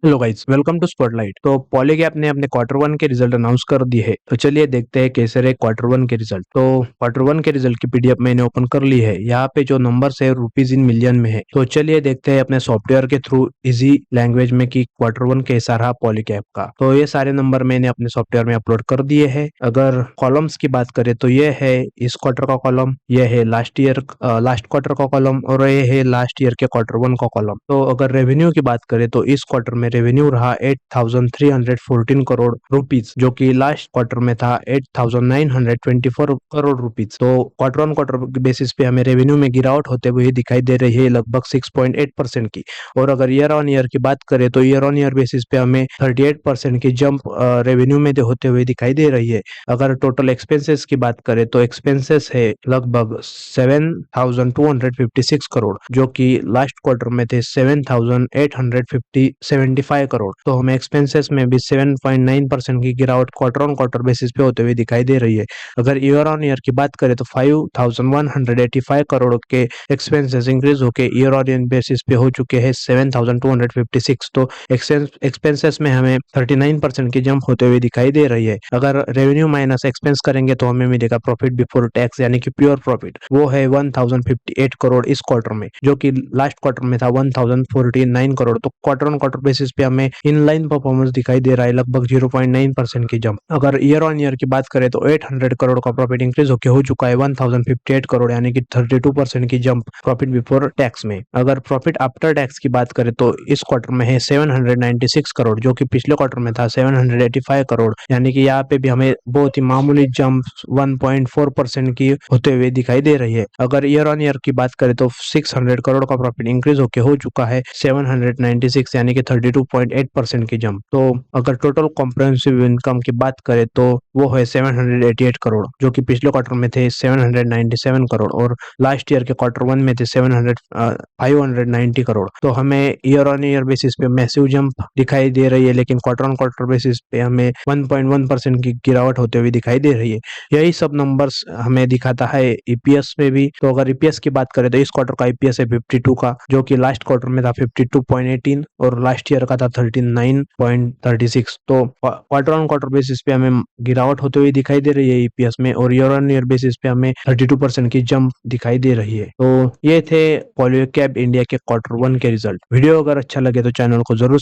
Hello guys, welcome to Spotlight. तो पॉलीकैब ने अपने क्वार्टर वन के रिजल्ट अनाउंस कर दिए है। तो चलिए देखते हैं कैसे रहे क्वार्टर वन के रिजल्ट। तो क्वार्टर वन के रिजल्ट की पीडीएफ मैंने ओपन कर ली है। यहाँ पे जो नंबर्स है रुपीज इन मिलियन में है। तो चलिए देखते हैं अपने सॉफ्टवेयर के थ्रू इजी लैंग्वेज में कि क्वार्टर वन कैसा रहा पॉलीकैब का। तो ये सारे नंबर मैंने अपने सॉफ्टवेयर में अपलोड कर दिए है। अगर कॉलम्स की बात करें तो ये है इस क्वार्टर का कॉलम, ये है लास्ट क्वार्टर का कॉलम और ये है लास्ट ईयर के क्वार्टर वन का कॉलम। तो अगर रेवेन्यू की बात करें तो इस क्वार्टर में रेवेन्यू रहा 8,314 करोड़ रुपीज, जो कि लास्ट क्वार्टर में था 8,924 करोड़ रुपीज। तो क्वार्टर ऑन क्वार्टर बेसिस पे हमें रेवेन्यू में गिरावट होते हुए दिखाई दे रही है लगभग 6.8% की। और अगर ईयर ऑन ईयर की बात करें तो ईयर ऑन ईयर बेसिस पे हमें 38% की जंप रेवेन्यू में होते हुए दिखाई दे रही है। अगर टोटल एक्सपेंसेस की बात करें तो एक्सपेंसेस है लगभग 7,256 करोड़, जो कि लास्ट क्वार्टर में थे 7,875 करोड़। तो हमें एक्सपेंसेस में भी 7.9% की गिरावट क्वार्टर ऑन क्वार्टर बेसिस पे होते हुए दिखाई दे रही है। अगर ईयर ऑन ईयर की बात करें तो 5,185 करोड़ के एक्सपेंसेस इंक्रीज होके ईयर ऑन ईयर बेसिस पे हो चुके हैं 7,256। तो एक्सपेंसेस में हमें 39% की जंप होते हुए दिखाई दे रही है। अगर रेवेन्यू माइनस एक्सपेंस करेंगे तो हमें मिलेगा प्रॉफिट बिफोर टैक्स यानी कि प्योर प्रॉफिट, वो है 1,058 करोड़ इस क्वार्टर में, जो कि लास्ट क्वार्टर में था 1,049 करोड़। तो क्वार्टर ऑन क्वार्टर बेसिस पे हमें इनलाइन परफॉर्मेंस दिखाई दे रहा है, लगभग 0.9% की जंप। अगर ईयर ऑन ईयर की बात करें तो 800 करोड़ का प्रॉफिट इंक्रीज होकर हो चुका है 1,058 करोड़ यानी कि 32% की जंप प्रॉफिट बिफोर टैक्स में। अगर प्रॉफिट आफ्टर टैक्स की बात करें तो इस क्वार्टर में है 796 करोड़, जो कि पिछले क्वार्टर में था 785 करोड़, यानी कि यहाँ पे भी हमें बहुत ही मामूली जंप 1.4% की होते हुए दिखाई दे रही है। अगर ईयर ऑन ईयर की बात करें तो 600 करोड़ का प्रॉफिट इंक्रीज होकर हो चुका है 796 यानी कि 32.8% की जंप। तो अगर टोटल कॉम्प्रिहेंसिव इनकम की बात करें तो वो है 788 करोड़, जो कि पिछले क्वार्टर में थे 797 करोड़ और लास्ट ईयर के क्वार्टर वन में थे 590 करोड़। तो हमें ईयर ऑन ईयर बेसिस पे मैसिव जंप दिखाई दे रही है, लेकिन क्वार्टर ऑन क्वार्टर बेसिस पे हमें 1.1% की गिरावट होते हुए दिखाई दे रही है। यही सब नंबर्स हमें दिखाता है ईपीएस में भी। तो अगर ईपीएस की बात करें तो इस क्वार्टर का ईपीएस है 52 का, जो कि लास्ट क्वार्टर में था 52.18 और लास्ट ईयर का था 39.36। तो क्वार्टर ऑन क्वार्टर बेसिस पे हमें गिरावट होते हुए दिखाई दे रही है ईपीएस में, और ईयर ऑन ईयर बेसिस पे हमें 32% की जंप दिखाई दे रही है। तो ये थे पॉलीकैब इंडिया के क्वार्टर वन के रिजल्ट। वीडियो अगर अच्छा लगे तो चैनल को जरूर